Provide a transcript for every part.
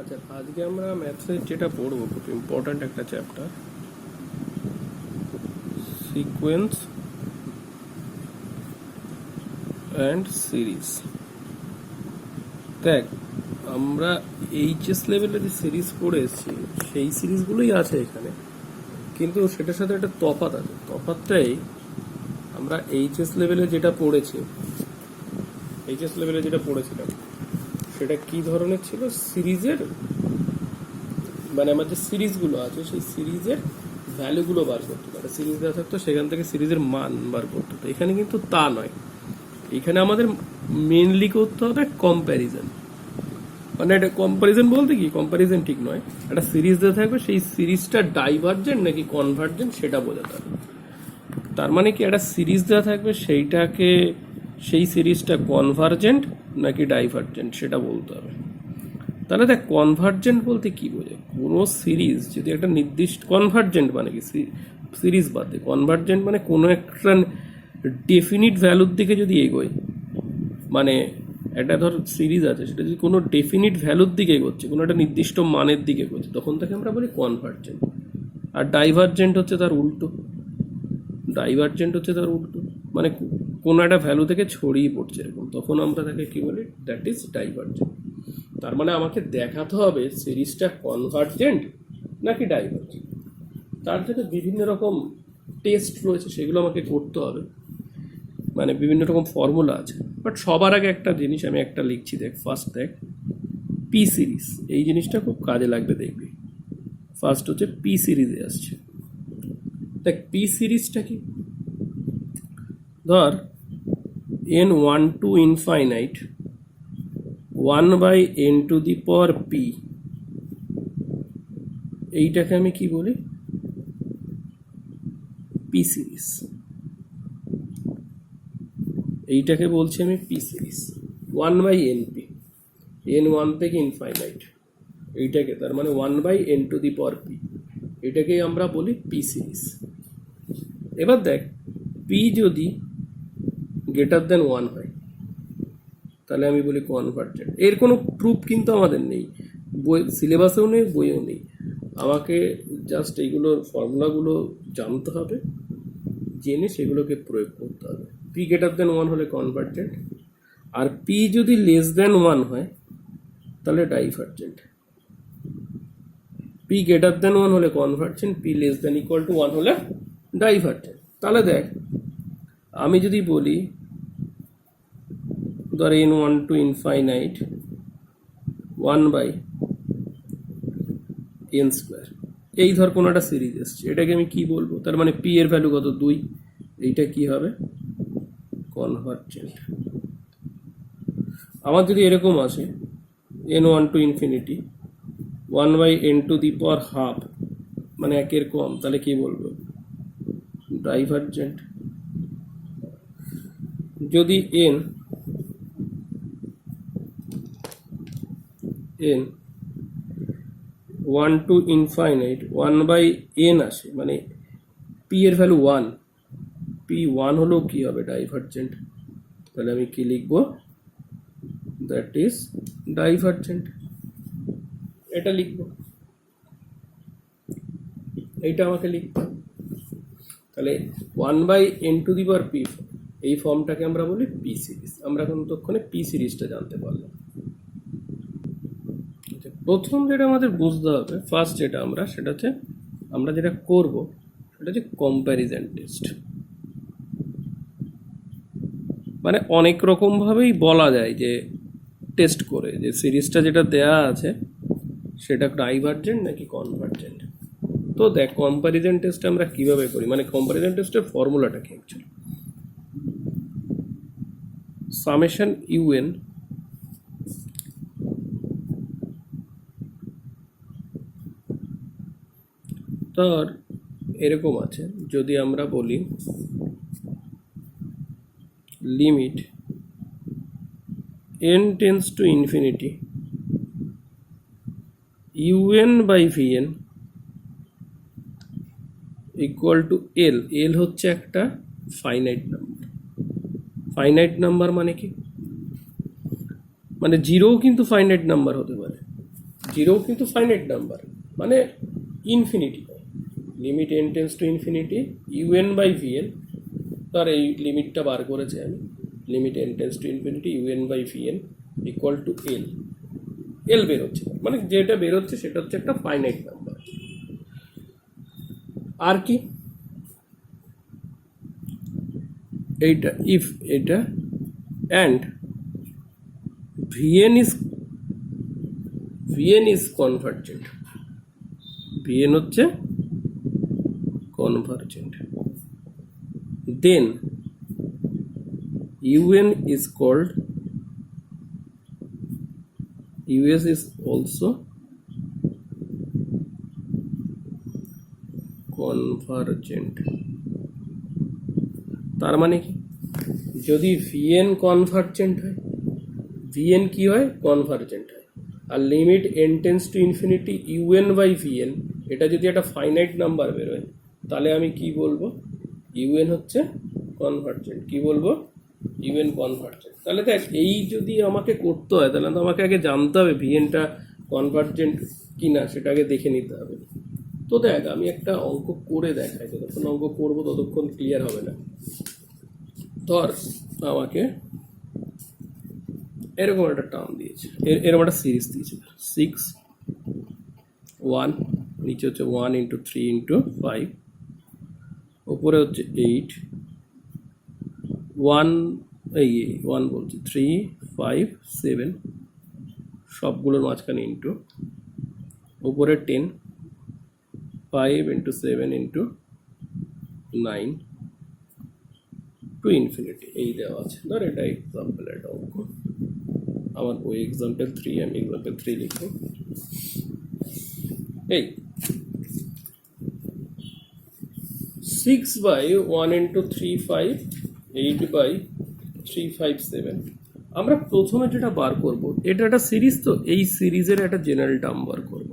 আচ্ছা, আজকে আমরা ম্যাথসের যেটা পড়বো খুব ইম্পর্ট্যান্ট একটা চ্যাপ্টার, সিকোয়েন্স অ্যান্ড সিরিজ। দেখ, আমরা এইচএস লেভেলে যে সিরিজ পড়ে এসেছি সেই সিরিজগুলোই আছে এখানে, কিন্তু সেটার সাথে একটা তফাৎ আছে। তফাৎটাই আমরা এইচএস লেভেলে যেটা পড়েছিলাম সেটা কি ধরনের ছিল, সিরিজের মানে আমার যে সিরিজগুলো আছে সেই সিরিজের ভ্যালুগুলো বার করতে পারে, সিরিজ দেওয়া থাকতো সেখান থেকে সিরিজের মান বার করতে হতো। এখানে কিন্তু তা নয়, এখানে আমাদের মেনলি করতে হবে কম্প্যারিজন। মানে এটা কম্প্যারিজন বলতে কি, কম্প্যারিজন ঠিক নয়, একটা সিরিজ দেওয়া থাকবে, সেই সিরিজটা ডাইভার্জেন্ট নাকি কনভার্জেন্ট সেটা বোঝাতে হবে। তার মানে কি, একটা সিরিজ দেওয়া থাকবে সেইটাকে, সেই সিরিজটা কনভার্জেন্ট নাকি ডাইভার্জেন্ট সেটা বলতে হবে। তাহলে দেখ, কনভার্জেন্ট বলতে কি বোঝে, কোনো সিরিজ যদি একটা নির্দিষ্ট, কনভার্জেন্ট মানে কি, সিরিজ বাদে কনভার্জেন্ট মানে কোনো একটা ডেফিনিট ভ্যালুর দিকে যদি এগোয়, মানে একটা ধর সিরিজ আছে, সেটা যদি কোনো ডেফিনিট ভ্যালুর দিকে এগোচ্ছে, কোনো একটা নির্দিষ্ট মানের দিকে এগোচ্ছে, তখন তাকে আমরা বলি কনভার্জেন্ট। আর ডাইভার্জেন্ট হচ্ছে তার উল্টো। মানে কোনো একটা ভ্যালু থেকে ছড়িয়ে পড়ছে এরকম, তখন আমরা তাকে কি বলি, দ্যাট ইজ ডাইভার্জেন্ট। তার মানে আমাকে দেখাতে হবে সিরিজটা কনভার্জেন্ট নাকি ডাইভার্জেন্ট। তার জন্য বিভিন্ন রকম টেস্ট রয়েছে, সেগুলো আমাকে করতে হবে, মানে বিভিন্ন রকম ফর্মুলা আছে। বাট সবার আগে একটা জিনিস আমি একটা লিখছি, দেখ ফার্স্ট, দেখ পি সিরিজ, এই জিনিসটা খুব কাজে লাগবে, দেখবি। ফার্স্ট হচ্ছে পি সিরিজে আসছে। দেখ পি সিরিজটা কি, ধর n 1 to infinite 1/n⁴p, এইটাকে আমি কি বলি, পি সিরিজ। এইটাকে বলছি আমি পি সিরিজ, 1/np, n1 থেকে ইনফাইনাইট, এইটাকে তার মানে 1/n⁴p, এটাকেই আমরা বলি পি সিরিজ। এবার দেখ, পি যদি গ্রেটার দেন 1 হয় তাহলে আমি বলি কনভার্জেন্ট। এর কোনো প্রুফ কিন্তু আমাদের নেই, বই সিলেবাসেও নেই, বইয়েও নেই। আমাকে জাস্ট এইগুলোর ফর্মুলাগুলো জানতে হবে, জেনে সেগুলোকে প্রয়োগ করতে হবে। পি গ্রেটার দেন 1 হলে কনভার্জেন্ট, আর পি যদি লেস দেন 1 হয় তাহলে ডাইভার্জেন্ট। পি গ্রেটার দেন 1 হলে convergent, P less than equal to 1 হলে ডাইভার্জেন্ট। তাহলে দেখ, আমি যদি বলি ধর n1 to infinite 1/n², এই ধর কোনো একটা সিরিজ এসছে, এটাকে আমি কি বলবো, তার মানে পি এর ভ্যালু কত, 2, এইটা কি হবে, কনভার্জেন্ট। আমার যদি এরকম আসে n1 to infinity 1/n⁴, মানে একের কম, তাহলে কি বলবো, ডাইভার্জেন্ট। যদি n 1 to infinite 1/n আসে, মানে পি এর ভ্যালু 1, পি 1 হলেও কি হবে, ডাইভার্জেন্ট। তাহলে আমি কি লিখবো, দ্যাট ইজ ডাইভার্জেন্ট, এটা লিখবো, এইটা আমাকে লিখতে। তাহলে 1/n⁴p, এই ফর্মটাকে আমরা বলি পি সিরিজ। আমরা ততক্ষণে পি সিরিজটা জানতে পারলাম। প্রথম যেটা আমাদের বুঝতে হবে, ফার্স্ট যেটা সেটা হচ্ছে, আমরা যেটা করব সেটা হচ্ছে কম্প্যারিজন টেস্ট। মানে অনেক রকমভাবেই বলা যায় যে টেস্ট করে, যে সিরিজটা যেটা দেয়া আছে সেটা ডাইভার্জেন্ট নাকি কনভার্জেন্ট। তো দেখ, কম্প্যারিজন টেস্ট আমরা কিভাবে করি, মানে কম্প্যারিজন টেস্টের ফর্মুলাটা কি, অ্যাকচুয়ালি সামেশন ইউএন তার এরকম আছে, যদি আমরা বলি limit n tends to infinity un/vn equal to L. L হচ্ছে একটা ফাইনাইট নাম্বার। ফাইনাইট নাম্বার মানে কি, মানে জিরোও কিন্তু ফাইনাইট নাম্বার হতে পারে, জিরো কিন্তু ফাইনাইট নাম্বার, মানে ইনফিনিটি নয়। Limit N tends to infinity UN by VN, তার এই লিমিটটা বার করেছি আমি। Limit N tends to infinity UN by v n equal to L. L বেরোচ্ছে, মানে যেটা বেরোচ্ছে সেটা হচ্ছে একটা ফাইনাইট নাম্বার। আর কি এইটা, ইফ এটা and v n is convergent, v n হচ্ছে convergent, then u n is called, u s is also convergent. তার মানে কি, যদি ভিএন কনভার্জেন্ট হয়, ভিএন কি হয়, কনভার্জেন্ট হয়, আর limit N tends to infinity UN by v n এটা যদি একটা ফাইনাইট নাম্বার বেরোয়, তাহলে আমি কি বলবো, ইউএন হচ্ছে কনভার্জেন্ট। কি বলবো, ইউএন কনভার্জেন্ট। তাহলে দেখ, এই যদি আমাকে করতে হয় তাহলে তো আমাকে আগে জানতে হবে ভিএনটা কনভার্জেন্ট কি না, সেটা আগে দেখে নিতে হবে। তো দেখ, আমি একটা অঙ্ক করে দেখাই, যতক্ষণ অঙ্ক করবো ততক্ষণ ক্লিয়ার হবে না। ধর আমাকে এরকম একটা টার্ম দিয়েছে, এরকম একটা সিরিজ দিয়েছে 6 1, নিচে হচ্ছে 1 × 3 × 5, উপরে হচ্ছে 8 1 বলছি 3 5 7, সবগুলোর মাঝখানে ইন্টু, উপরে 10 5 × 7 × 9 টু ইনফিনিটি, এই দেওয়া আছে। ধর এটা এক্সাম্পল, এটা অঙ্ক আমার ওই এক্সাম্পল 3, আমি এক্সাম্পল 3 লিখব। এই 6/1 × 3 5 8/3 5 7, আমরা প্রথমে যেটা বার করব, এটা একটা সিরিজ, তো এই সিরিজের একটা জেনারেল টার্ম বার করব।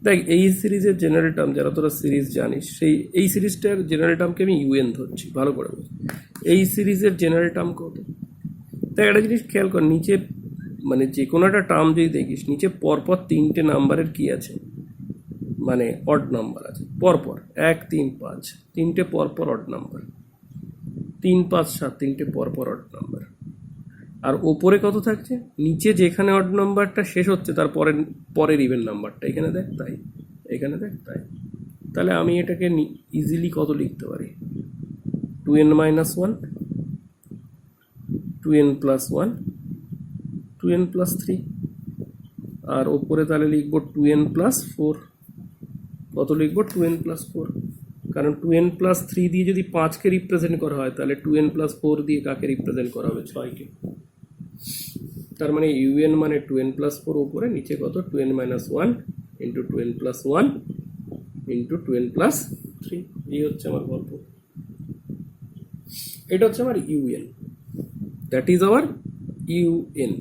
দেখ, এই সিরিজের জেনারেল টার্ম, যারা তোরা সিরিজ জানিস, এই সিরিজটার জেনারেল টার্মকে আমি ইউএন ধরছি, ভালো করে বল। এই সিরিজের জেনারেল টার্ম কত? দেখ, একটা জিনিস খেয়াল কর, নিচে মানে যে কোনো একটা টার্ম যদি দেখিস, নিচে পরপর 3টে নাম্বারের কি আছে, মানে অড নাম্বার আছে পরপর, 1 3 5, 3টে পরপর অড নাম্বার, 3 5 7, 3টে পরপর অড নাম্বার। আর ওপরে কত থাকছে, নিচে যেখানে অড নাম্বারটা শেষ হচ্ছে তার পরের ইভেন নাম্বারটা, এখানে দেখ তাই, এখানে দেখ তাই। তাহলে আমি এটাকে ইজিলি কত লিখতে পারি, 2n - 1, 2n + 1, 2n + 3, আর ওপরে তাহলে লিখবো 2n + 4। কত লিখবো, 2n + 4, কারণ 2n + 3 দিয়ে যদি 5কে রিপ্রেজেন্ট করা হয়, তাহলে 2n + 4 দিয়ে কাকে রিপ্রেজেন্ট করা হবে, 6কে। তার মানে ইউএন মানে 2n + 4, উপরে, নিচে কত, 2n - 1 × 2n + 1 × 2n + 3। এই হচ্ছে আমার গল্প, এটা হচ্ছে আমার UN, that is our UN.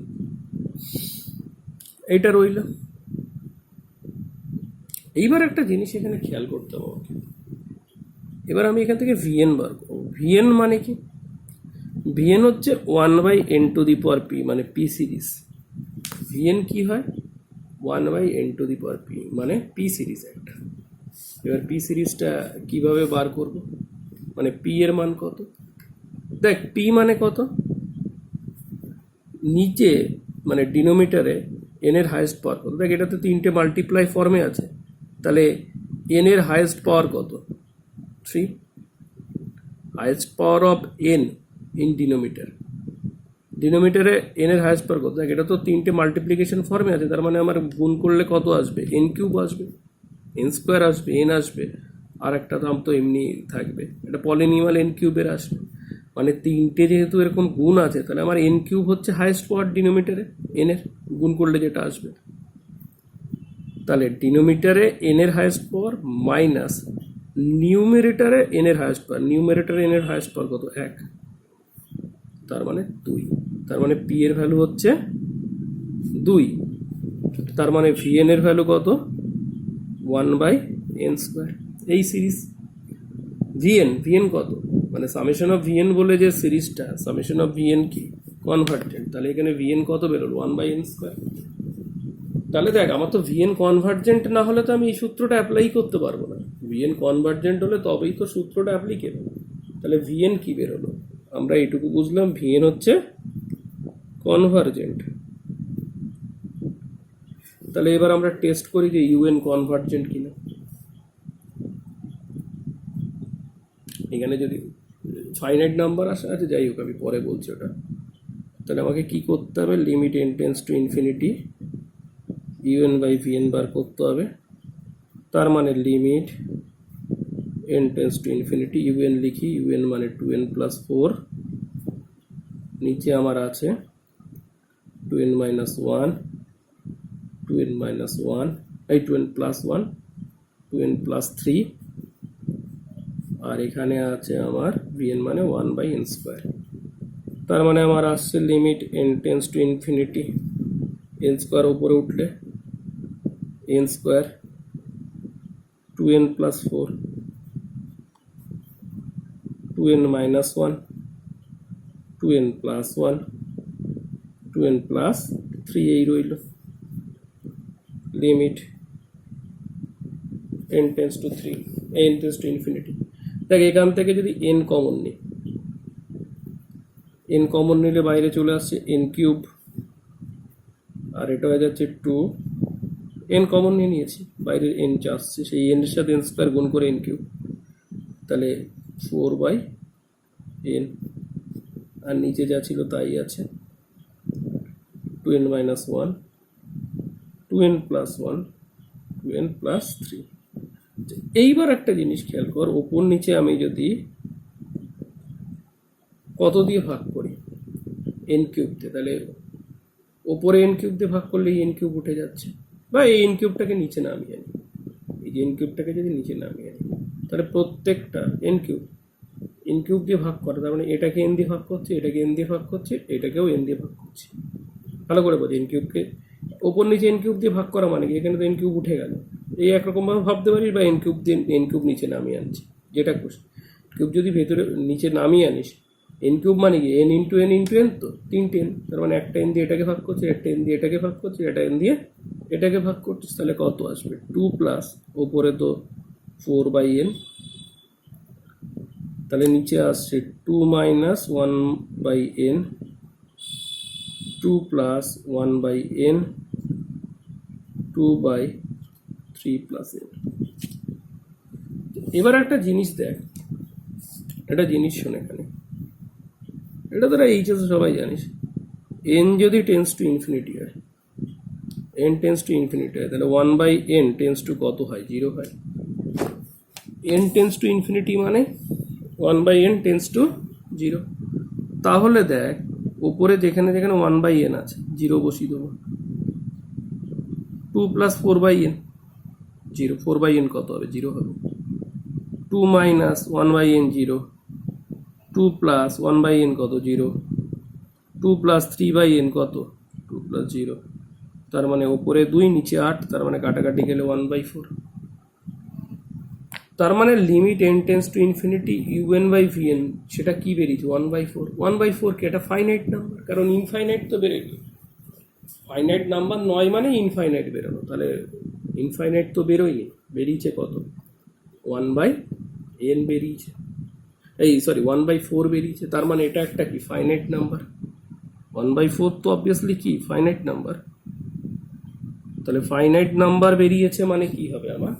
এইটা রইল। এইবার একটা জিনিস এখানে খেয়াল করতে হবে আমাকে, এবার আমি এখান থেকে ভিএন বার করবো। ভিএন মানে কি, ভিএন হচ্ছে 1/n⁴p, মানে পি সিরিজ। ভিএন কি হয়, 1/n⁴p, মানে পি সিরিজ একটা। এবার পি সিরিজটা কিভাবে বার করব, মানে পি এর মান কত, দেখ পি মানে কত, নিচে মানে ডিনোমিটারে এন এর হাইয়েস্ট পাওয়ার কত, দেখ এটা তো 3টে মাল্টিপ্লাই ফর্মে আছে, তাহলে এন এর হাইয়েস্ট পাওয়ার কত, 3, highest power of n in ডিনোমিটারে এন এর হাইয়েস্ট পাওয়ার কত, দেখ এটা তো 3টে মাল্টিপ্লিকেশন ফর্মে আছে, তার মানে আমার গুণ করলে কত আসবে, n³ আসবে, n² আসবে, n আসবে, আর একটা দাম তো এমনি থাকবে, এটা পলিনিমাল n³ আসবে। মানে 3টে যেহেতু এরকম গুণ আছে, তাহলে আমার n³ হচ্ছে হাইয়েস্ট পাওয়ার ডিনোমিটারে এন এর, গুণ করলে যেটা আসবে। তাহলে ডিনোমিটারে এন এর হাইয়েস্ট পাওয়ার মাইনাস নিউমেরেটারে এন এর হাইয়েস্ট পাওয়ার, নিউমেরেটারে এন এর হাইয়েস্ট পাওয়ার কত, 1, তার মানে 2, তার মানে পি এর ভ্যালু হচ্ছে 2, তার মানে ভিএন এর ভ্যালু কত, 1/n²। এই সিরিজ ভিএন কত, মানে সামেশন অফ ভিএন বলে যে সিরিজটা, সামেশন অফ ভিএন কি, কনভার্জেন্ট, তাহলে এখানে ভিএন কত বেরোলো, 1/n²। তাহলে দেখ আমার তো ভিএন কনভার্জেন্ট না হলে তো আমি এই সূত্রটা অ্যাপ্লাই করতে পারবো না। ভিএন কনভার্জেন্ট হলে তবেই তো সূত্রটা অ্যাপ্লিকেবল। তাহলে ভিএন কি বেরোলো, আমরা এইটুকু বুঝলাম ভিএন হচ্ছে কনভার্জেন্ট। তাহলে এবার আমরা টেস্ট করি যে ইউএন কনভার্জেন্ট কিনা। এখানে যদি ফাইনাইট নাম্বার আসে, আচ্ছা যাই হোক আমি পরে বলছি ওটা। তাহলে আমাকে কি করতে হবে, limit N tends to infinity UN by v n বার করতে হবে। তার মানে limit N tends to infinity u n লিখি, ইউএন মানে 2n প্লাস 4, নিচে আমার আছে 2n মাইনাস 1, 2n মাইনাস 1, এই 2n প্লাস 1, 2n প্লাস 3, আর এখানে আছে আমার ভিএন মানে 1 বাই এন স্কোয়ার। তার মানে আমার আসছে limit N tends to infinity, N square উপরে উঠলে N square 2n plus 4, 2n minus 1, 2n plus 1, 2n plus 3 এই রইল limit n tends two 3, n tends to infinity. দেখ এখান থেকে যদি n কমন নিই, n কমন নিলে বাইরে চলে আসছে n কিউব, আর এটা হয়ে যাচ্ছে 2, n কমন নিয়ে নিয়েছি, বাইরের n আসছে, সেই n এর সাথে n স্কোয়ার গুণ করে n কিউব, তাহলে 4 বাই n, আর নিচে যা ছিল তাই আছে 2n minus 1, 2n plus 1, 2n plus 3। এইবার একটা জিনিস খেয়াল কর, ওপর নিচে আমি যদি কত দিয়ে ভাগ করি, n কিউব দিয়ে, তাহলে ওপরে n কিউব দিয়ে ভাগ করলে n কিউব উঠে যাচ্ছে, বা এই n কিউবটাকে নিচে নামিয়ে আনি, এই যে n কিউবটাকে যদি নিচে নামিয়ে আনি, তাহলে প্রত্যেকটা n কিউব দিয়ে ভাগ করে, তার মানে এটাকে n দিয়ে ভাগ করছে, এটাকে n দিয়ে ভাগ করছে, এটাকেও n দিয়ে ভাগ করছে। ভালো করে বোঝো, n কিউবকে ওপর নিচে n কিউব দিয়ে ভাগ করা মানে কি, এখানে তো n কিউব উঠে গেল, এই একরকমভাবে ভাবতে পারিস, বা n কিউব দিয়ে n কিউব নিচে নামিয়ে আনছি, যেটা খুশি। কিউব যদি ভেতরে নিচে নামিয়ে আনিস, n কিউব মানে কি n into n into n, তো 3 n, তার মানে একটা n দিয়ে এটাকে ভাগ করছে, একটা n দিয়ে এটাকে ভাগ করছে, একটা n দিয়ে এটাকে ভাগ করছিস, তাহলে কত আসবে 2 প্লাস ওপরে তো 4 বাই n, তাহলে নিচে আসছে 2 minus 1 by n, 2 plus 1 by n, 2 by 3 plus n। এবার একটা জিনিস দেখ, একটা জিনিস শোন এখানে, এটা তোরা এইচএস সবাই জানিস, n যদি টেন্স টু ইনফিনিটি হয়, n টেন্স টু ইনফিনিটি হয়, তাহলে 1 বাই n টেন্স টু কত হয়, 0 হয়। n টেন্স টু ইনফিনিটি মানে 1 বাই n টেন্স টু 0। তাহলে দেখ উপরে যেখানে যেখানে 1 বাই n আছে 0 বসিয়ে দেবো, 2 plus 4 by n 0, 4 by n কত হবে, 0 হবে। 2 minus 1 by n 0, 2 plus 1 by n কত, 0, 2 প্লাস 3 বাই n কত, 2 প্লাস 0, তার মানে ওপরে 2 নিচে 8, তার মানে কাটাকাটি গেলে 1 বাই 4। তার মানে limit n tends to infinity UN by VN, সেটা কি বেরিয়েছে 1 বাই 4। 1 বাই 4 কি এটা ফাইনাইট নাম্বার, কারণ ইনফাইনাইট তো বেরোলো, ফাইনাইট নাম্বার নয় মানে ইনফাইনাইট বেরোলো, তাহলে ইনফাইনাইট তো বেরোয়নি, বেরিয়েছে কত 1 বাই n বেরিয়েছে, এই সরি 1 বাই 4 বেরিয়েছে, তার মানে এটা একটা কি ফাইনাইট নাম্বার। 1 বাই 4 তো অবভিয়াসলি কি ফাইনাইট নাম্বার, তাহলে ফাইনাইট নাম্বার বেরিয়েছে মানে কি হবে আমার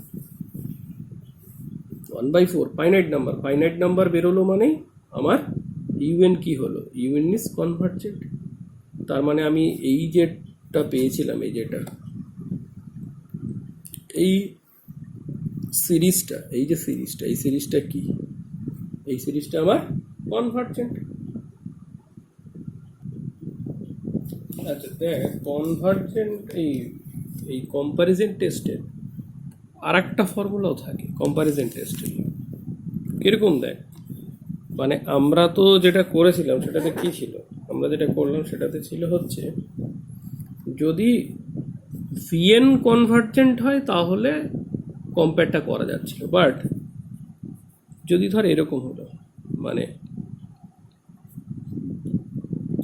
1 by 4 finite number, finite number বেরোলো মানে আমার ইউএন কি হলো, ইউএন ইজ কনভার্জেন্ট। তার মানে আমি এই যেটা পেয়েছিলাম, এই যেটা এই সিরিজটা, এই যে সিরিজটা, এই সিরিজটা কি, এই সিরিজটা আমার কনভার্জেন্ট। আচ্ছা দেখ কনভার্জেন্ট, এই কম্প্যারিজন টেস্টের আর একটা ফর্মুলাও থাকে কম্প্যারিজন টেস্টের। কিরকম দেখ, মানে আমরা তো যেটা করেছিলাম সেটাতে কি ছিল, আমরা যেটা করলাম সেটাতে ছিল হচ্ছে যদি ভিএন কনভার্জেন্ট হয় তাহলে কম্পেয়ারটা করা যাচ্ছিল, বাট যদি ধর এরকম হলো, মানে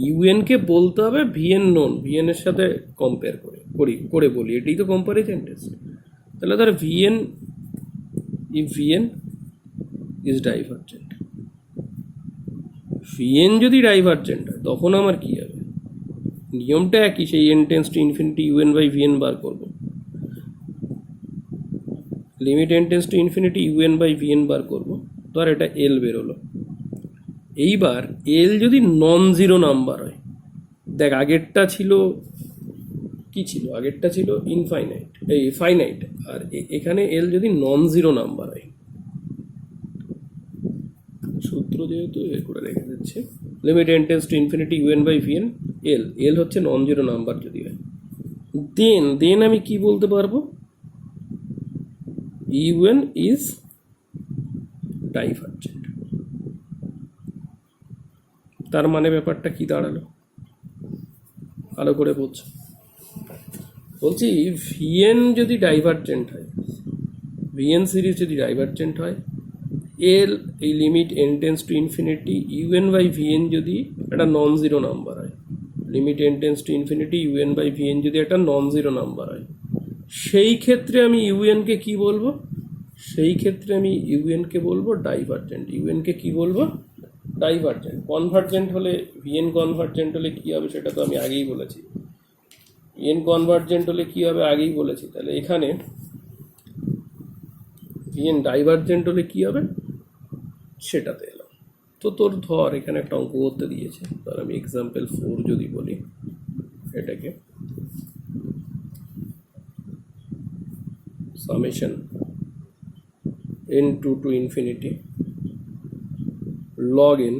ইউএনকে বলতে হবে ভিএন নোন, ভিএন এর সাথে কম্পেয়ার করে, করে বলি, এটাই তো কম্পারিজন টেস্ট। তাহলে ধর v n, if v n is divergent, v n যদি ডাইভারজেন্ট হয় তখন আমার কি হবে, নিয়মটা একই, সেই n tends to infinity UN by v n বার করবো, limit N tends to infinity UN by v n বার করবো। ধর এটা এল বেরোলো, এইবার এল যদি নন জিরো নাম্বার হয়, দেখ আগেরটা ছিল কি ছিল, আগেরটা ছিল ইনফাইনাইট, এই ফাইনাইট, আর এখানে এল যদি নন জিরো নাম্বার হয়, সূত্র যেহেতু এর করে রেখে দিচ্ছে, limit N tends to infinity UN by v n, L হচ্ছে নন জিরো নাম্বার যদি হয়, দেন আমি কি বলতে পারবো, ইউএন ইজ ডাইভারজেন্ট। তার মানে ব্যাপারটা কি দাঁড়ালো, ভালো করে বলছো, বলছি ভিএন যদি ডাইভারজেন্ট হয়, ভিএন সিরিজ যদি ডাইভারজেন্ট হয়, এল এই limit N tends to infinity UN by VN যদি একটা নন জিরো নাম্বার হয়, limit N tends to infinity UN by VN যদি একটা নন জিরো নাম্বার হয়, সেই ক্ষেত্রে আমি ইউএনকে কি বলবো, সেই ক্ষেত্রে আমি ইউএনকে বলবো ডাইভারজেন্ট, ইউএনকে কি বলবো, ডাইভারজেন্ট। কনভার্জেন্ট হলে, ভিএন কনভার্জেন্ট হলে কি হবে সেটা তো আমি আগেই বলেছি, এন কনভার্জেন্ট হলে কি হবে আগেই বলেছি। তাহলে এখানে ভিএন ডাইভারজেন্ট হলে কি হবে সেটাতে এলাম। তো তোর ধর এখানে একটা অঙ্ক করতে দিয়েছে, ধর আমি এক্সাম্পল 4 যদি বলি, এটাকে summation n2 to infinity log n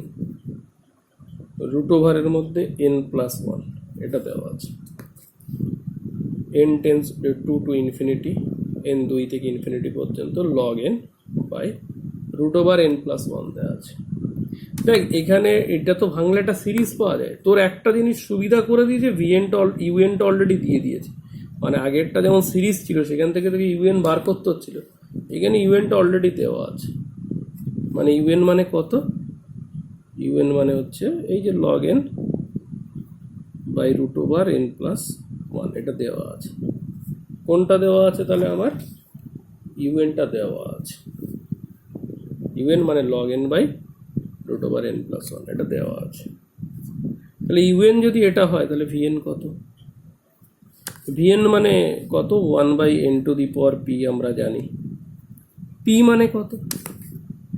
root ওভারের মধ্যে n+1 এটা দেওয়া আছে, n tends to to infinity n 2 থেকে ইনফিনিটি পর্যন্ত log n by root over n+1 দেওয়া আছে। দেখ এখানে এটা তো ভাঙলে একটা সিরিজ পাওয়া যায়, তোর একটা জিনিস সুবিধা করে দিয়েছে, ভিএনটা ইউএনটা অলরেডি দিয়ে দিয়েছে, মানে আগেরটা যেমন সিরিজ ছিল সেখান থেকে ইউএন বার করতে হচ্ছিল, এখানে ইউএনটা অলরেডি দেওয়া আছে, মানে ইউএন মানে কত, ইউএন মানে হচ্ছে এই যে log n by root over n+1 এটা দেওয়া আছে। কোনটা দেওয়া আছে, তাহলে আমার ইউএনটা দেওয়া আছে, ইউএন মানে log n by root over n+1 এটা দেওয়া আছে। তাহলে ইউএন যদি এটা হয় তাহলে ভিএন কত, ভিএন মানে কত, 1/n⁴p আমরা জানি, পি মানে কত,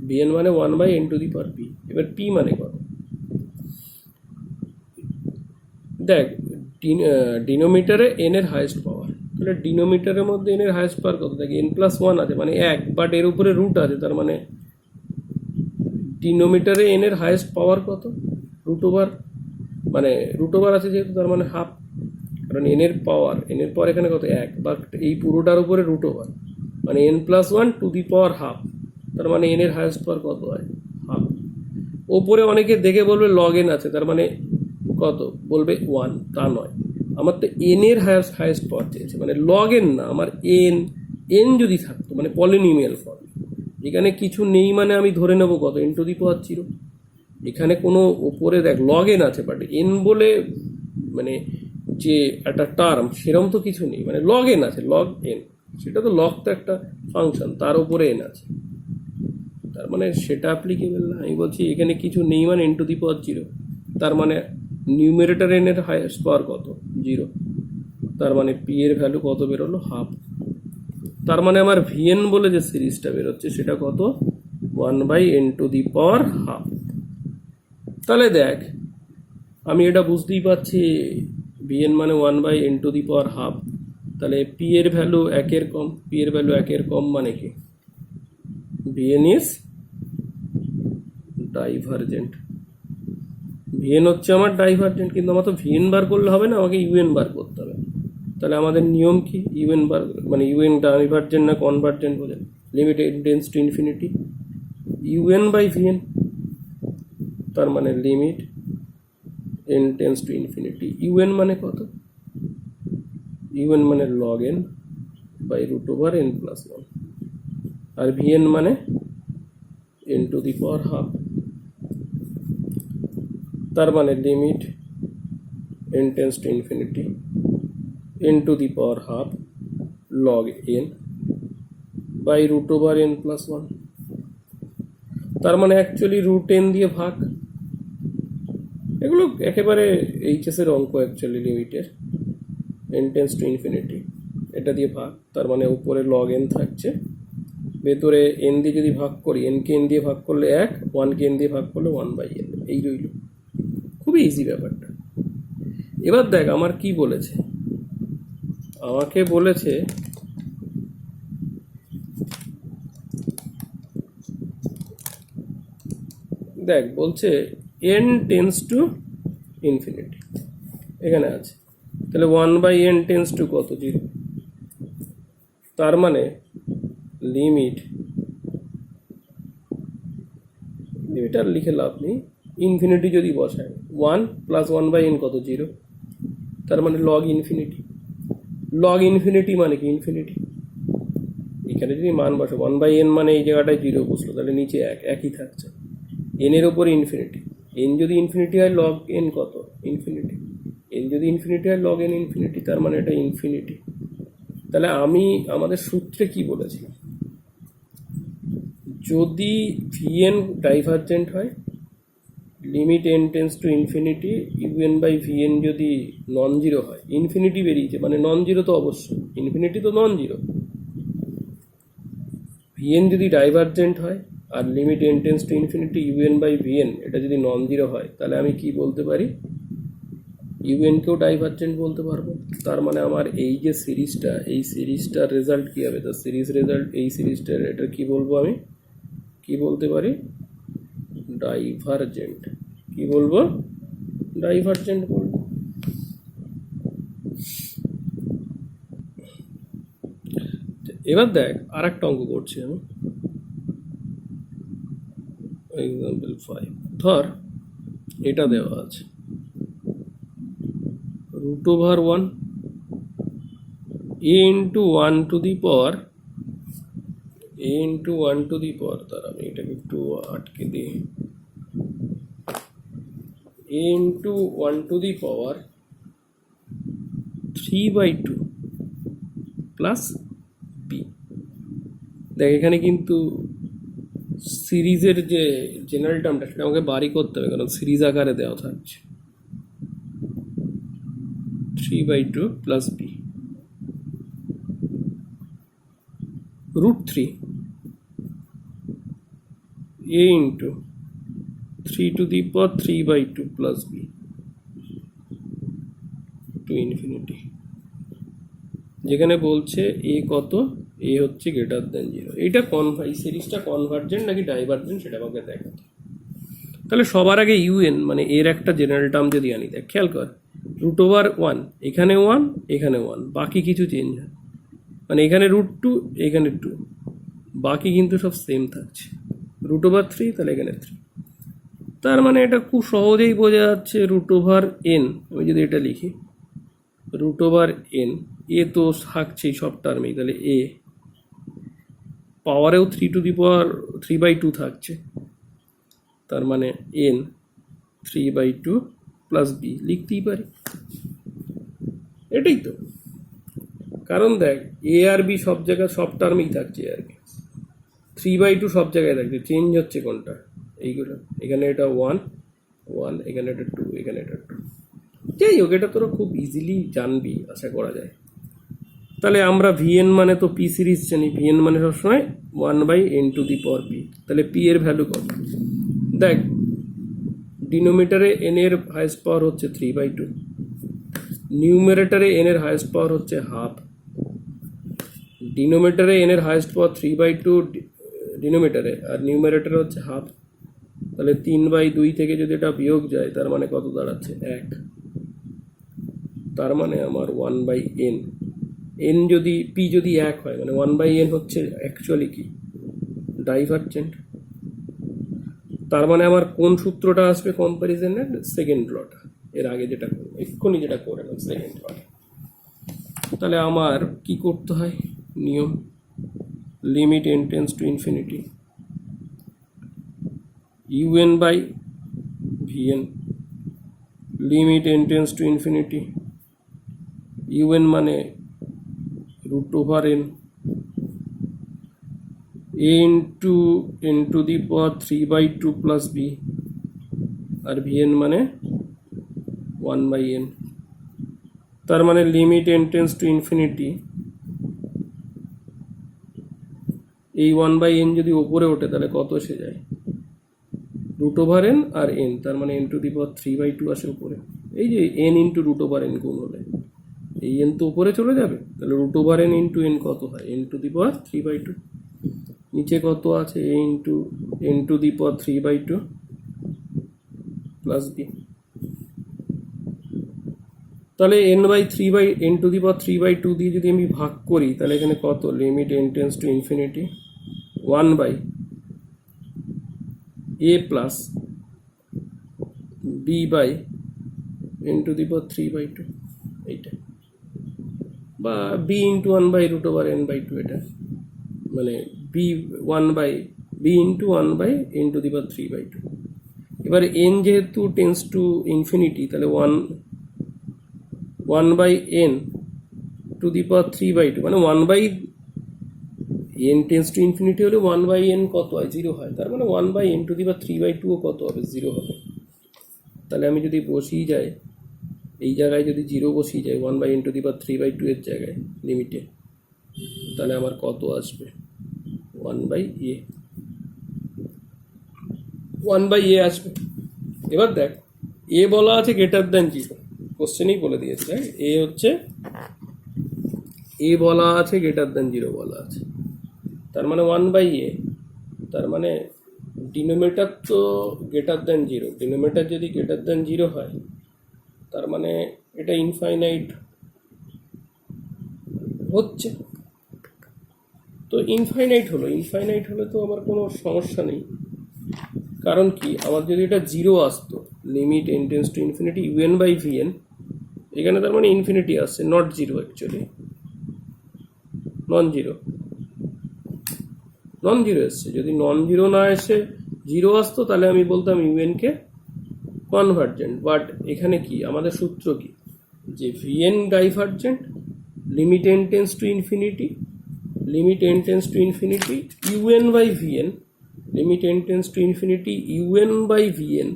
ভিএন মানে 1/n⁴p, এবার পি মানে কত, দেখ ডিনোমিটারে এন এর হাইয়েস্ট পাওয়ার, তাহলে ডিনোমিটারের মধ্যে এন এর হাইয়েস্ট পাওয়ার কত, দেখ n+1 আছে মানে 1, বাট এর উপরে রুট আছে, তার মানে ডিনোমিটারে এন এর হাইয়েস্ট পাওয়ার কত, রুট ওভার, মানে রুট ওভার আছে যেহেতু তার মানে হাফ, কারণ এন এর পাওয়ার এখানে কত 1, বাট এই পুরোটার উপরে রুট ওভার, মানে n+1 two the power half, তার মানে এন এর হাইয়েস্ট পাওয়ার কত হয়, হাফ। ওপরে অনেকে দেখে বলবে log n আছে, তার মানে কত বলবে 1, তা নয়, আমার তো এন এর হাইয়েস্ট পাওয়ার চেয়েছে, মানে log n না, আমার এন যদি থাকতো মানে পলিনোমিয়াল ফর্ম, এখানে কিছু নেই মানে আমি ধরে নেব কত, n⁴, এখানে কোনো ওপরে দেখ log n আছে, বাট এন বলে মানে যে একটা টার্ম সেরম তো কিছু নেই, মানে log n আছে, log n, সেটা তো লগ তো একটা ফাংশন, তার উপরে এন আছে, তার মানে সেটা অ্যাপ্লিকেবল না। আমি বলছি এখানে কিছু নেই মানে n⁴, তার মানে নিউমেরেটর এন এর হাইয়েস্ট পাওয়ার কত, 0, তার মানে পি এর ভ্যালু কত বেরোলো, হাফ, তার মানে আমার ভিএন বলে যে সিরিজটা বেরোচ্ছে সেটা কত, 1/n⁴. তাহলে দেখ আমি এটা বুঝতেই পারছি, ভিএন মানে 1/n⁴, তাহলে পি এর ভ্যালু 1 এর কম, পি এর ভ্যালু 1 এর কম মানে কি, ভিএন ইজ ডাইভারজেন্ট, ভিএন হচ্ছে আমার ডাইভারজেন্ট, কিন্তু আমার তো ভিএন বার করলে হবে না, আমাকে ইউএন বার করতে হবে। তাহলে আমাদের নিয়ম কি, ইউএন বার মানে ইউএন ডাইভারজেন্ট না কনভারজেন্ট বলে, limit N tends to infinity UN by VN, তার মানে limit N tends to infinity UN মানে কত, ইউএন মানে log n by root over n+1, আর ভিএন মানে n⁴, তার মানে limit N tends to infinity n to the power half log n by root over n plus 1, তার মানে actually root N দিয়ে ভাগ। এগুলো একেবারে এইচএস এর অঙ্ক, অ্যাকচুয়ালি লিমিটের n টেন্স টু ইনফিনিটি, এটা দিয়ে ভাগ, তার মানে উপরে লগ এন থাকছে, ভেতরে এন দিয়ে যদি ভাগ করি, এনকে এন দিয়ে ভাগ করলে 1, 1কে এন দিয়ে ভাগ করলে 1/n, এই রইল। খুবই ইজি ব্যাপারটা। এবার দেখ আমার কি বলেছে, আমাকে বলেছে দেখ, বলছে n টেন্স টু ইনফিনিটি, এখানে আছে, তাহলে 1/n টেন্স টু কত, 0, তার মানে লিমিট আর লিখে লাভ নেই, ইনফিনিটি যদি বসায় 1 প্লাস 1/n কত, 0, তার মানে লগ ইনফিনিটি। লগ ইনফিনিটি মানে কি, ইনফিনিটি। এখানে যদি মান বসে 1/n মানে এই জায়গাটায় 0 বসলো, তাহলে নিচে একই থাকছে, এন এর ওপরে ইনফিনিটি। এন যদি ইনফিনিটি হয় লগ এন কত, ইনফিনিটি। এন যদি ইনফিনিটি হয় লগ এন ইনফিনিটি, তার মানে এটা ইনফিনিটি। তাহলে আমি আমাদের সূত্রে কি বলেছিলাম, যদি ভিএন ডাইভারজেন্ট হয়, limit N tends to infinity, UN by VN যদি নন জিরো হয়, ইনফিনিটি বেরিয়েছে মানে নন জিরো তো অবশ্যই, ইনফিনিটি তো নন জিরো, ভিএন যদি ডাইভারজেন্ট হয় আর limit N tends to infinity UN by v n এটা যদি নন জিরো হয়, তাহলে আমি কি বলতে পারি, ইউএনকেও ডাইভারজেন্ট বলতে পারবো। তার মানে আমার এই যে সিরিজটা, এই সিরিজটার রেজাল্ট কী হবে, তো সিরিজ রেজাল্ট, এই সিরিজটার এটা কি বলবো, আমি কি বলতে পারি, ডাইভারজেন্ট। কি বলবো, ডাইভারজেন্ট বলবো। এবার দেখ আর একটা অঙ্ক করছি আমি, এক্সাম্পল 5, ধর এটা দেওয়া আছে root over 1 a into 1 to the power a into 1 to the power, তার আমি এটাকে একটু আটকে দিই, a into 1 to the power 3/2 plus b. দেখ এখানে কিন্তু সিরিজের যে জেনারেল টার্মটা সেটা আমাকে বাড়ি করতে হবে, কারণ সিরিজ আকারে দেওয়া থাকছে, 3/2 plus B root 3 a into 3 to the power 3/2 plus B to infinity, যেখানে বলছে এ কত, এ হচ্ছে গ্রেটার দেন 0। এইটা এই সিরিজটা কনভার্জেন্ট নাকি ডাইভারজেন্ট সেটা আমাকে দেখাতে। তাহলে সবার আগে ইউএন মানে এর একটা জেনারেল টার্ম যদি আনি, দেখ খেয়াল কর, রুট ওভার 1, এখানে 1 এখানে 1, বাকি কিছু চেঞ্জ হয়, মানে এখানে রুট 2 এখানে 2, বাকি কিন্তু সব সেম থাকছে, রুট ওভার 3 তাহলে এখানে 3, তার মানে এটা খুব সহজেই বোঝা যাচ্ছে রুট ওভার এন। আমি যদি এটা লিখি রুট ওভার এন, এ তো থাকছেই সব টার্মেই, তাহলে এ পাওয়ারেও 3 টু দি পাওয়ার 3/2 থাকছে, তার মানে এন 3/2 প্লাস বি লিখতেই পারি, এটাই তো। কারণ দেখ এ আর বি সব জায়গায় সব টার্মেই থাকছে, আর বি 3/2 সব জায়গায় থাকছে, চেঞ্জ হচ্ছে কোনটা, এইগুলো, এখানে এটা 1 1, এখানে এটা 2, এখানে এটা 2, যাই হোক এটা তোরা খুব ইজিলি জানবি আশা করা যায়। তাহলে আমরা ভিএন মানে তো পি সিরিজ জানি, ভিএন মানে সবসময় 1/n to the power P, তাহলে পি এর ভ্যালু কত, দেখ ডিনোমিটারে এন এর হাইয়েস্ট পাওয়ার হচ্ছে 3/2, নিউমারেটারে এন এর হাইয়েস্ট পাওয়ার হচ্ছে হাফ, ডিনোমিটারে এন এর হাইয়েস্ট পাওয়ার 3/2 ডিনোমিটারে, আর নিউমারেটারে হচ্ছে হাফ, তাহলে 3/2 থেকে যদি এটা বিয়োগ যায় তার মানে কত দাঁড়াচ্ছে, 1, তার মানে আমার 1/n, এন যদি পি যদি 1 হয় মানে 1/n হচ্ছে অ্যাকচুয়ালি কি, ডাইভারজেন্ট। তার মানে আমার কোন সূত্রটা আসবে কম্প্যারিজনের, সেকেন্ড লটা, এর আগে যেটা করবো এক্ষুনি যেটা করে নেব সেকেন্ড লটা। তাহলে আমার কি করতে হয়, নিয়ম, limit N tends to infinity UN by VN, limit N tends to infinity UN মানে root over n, a into n to the power 3/2 plus b, আর ভিএন মানে 1/n। তার মানে limit N tends to infinity, এই 1/n যদি ওপরে ওঠে তাহলে কত এসে যায়, রুট ওভার এন আর এন, তার মানে এন টু দি পাওয়ার 3/2 আসে উপরে। এই যে N into root over N গুণ হলে এই এন তো উপরে চলে যাবে, তাহলে root over N into N কত হয়, এন টু দি পাওয়ার 3/2। নিচে কত আছে, a into n to the power 3/2 plus b. তাহলে এন টু দি পাওয়ার 3/2 দিয়ে যদি আমি ভাগ করি তাহলে এখানে কত, limit N tends to infinity 1/a plus b by n to the power 3/2, এইটা, বা বি ইন্টু 1/রুট ওভার n/2, এটা মানে b into 1/n to the power 3/2। এবার এন যেহেতু টেন্স টু ইনফিনিটি তাহলে 1/n টু দি পাওয়ার 3/2, মানে 1/n tense to infinity হলে 1/n কত হয়, 0 হয়, তার মানে 1/n টু দি পাওয়ার 3/2 কত হবে, 0 হবে। তাহলে আমি যদি বসিয়ে যাই এই জায়গায়, যদি 0 বসিয়ে যাই 1/n টু দি পাওয়ার 3/2 এর জায়গায় লিমিটে, তাহলে আমার কত আসবে, 1/a, 1/a আসবে। এবার দেখ এ বলা আছে গ্রেটার দ্যান 0, কোশ্চেনেই বলে দিয়েছে, এ হচ্ছে এ বলা আছে গ্রেটার দ্যান 0 বলা আছে, তার মানে 1/a, তার মানে ডিনোমিনেটর তো গ্রেটার দ্যান 0, ডিনোমিনেটর যদি গ্রেটার দ্যান 0 হয় তার মানে এটা ইনফাইনাইট হচ্ছে। তো ইনফাইনাইট হলে তো আমার কোনো সমস্যা নেই, কারণ কি আমার যদি এটা 0 আসতো, limit N tends to infinity UN by VN, এখানে তার মানে ইনফিনিটি আসছে, নট 0, অ্যাকচুয়ালি নন জিরো এসছে। যদি নন জিরো না এসে 0 আসতো তাহলে আমি বলতাম ইউএনকে কনভার্জেন্ট, বাট এখানে কি আমাদের সূত্র কি, যে VN divergent, limit N tends to infinity UN by VN, limit N tends to infinity UN by VN,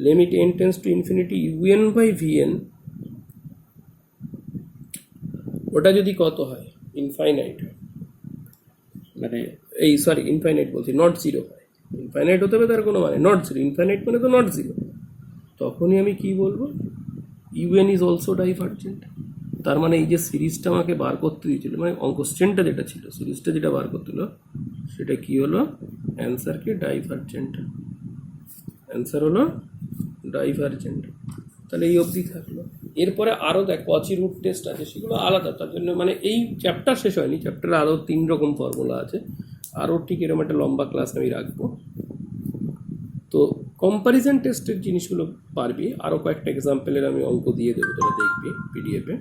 limit N tends to infinity UN by VN, ওটা যদি কত হয়, ইনফাইনাইট, মানে এই সরি ইনফাইনাইট বলছি, নট 0 হয়, ইনফাইনাইট হতে হবে তার কোনো মানে, নট 0, ইনফাইনাইট মানে তো নট 0, তখনই আমি কি বলবো, ইউএন ইজ অলসো ডাইভার্জেন্ট। তার মানে এই যে সিরিজটা আমাকে বার করতে দিয়েছিল, মানে কোশ্চেনটা যেটা ছিল, সিরিজটা যেটা বার করতে হলো সেটা কি হলো, অ্যান্সার কি, ডাইভার্জেন্ট, অ্যান্সার হলো ডাইভার্জেন্ট। তাহলে এই অবধি থাকলো। এরপরে আরও দেখ কচি রুট টেস্ট আছে, সেগুলো আলাদা, তার জন্য মানে এই চ্যাপ্টার শেষ হয়নি, চ্যাপ্টারে আরও 3 রকম ফর্মুলা আছে, আরও ঠিক এরকম একটা লম্বা ক্লাস আমি রাখবো। তো কম্প্যারিজন টেস্টের জিনিসগুলো পারবি, আরও কয়েকটা এক্সাম্পলের আমি অঙ্ক দিয়ে দেবো, তোরা দেখবি পিডিএফে।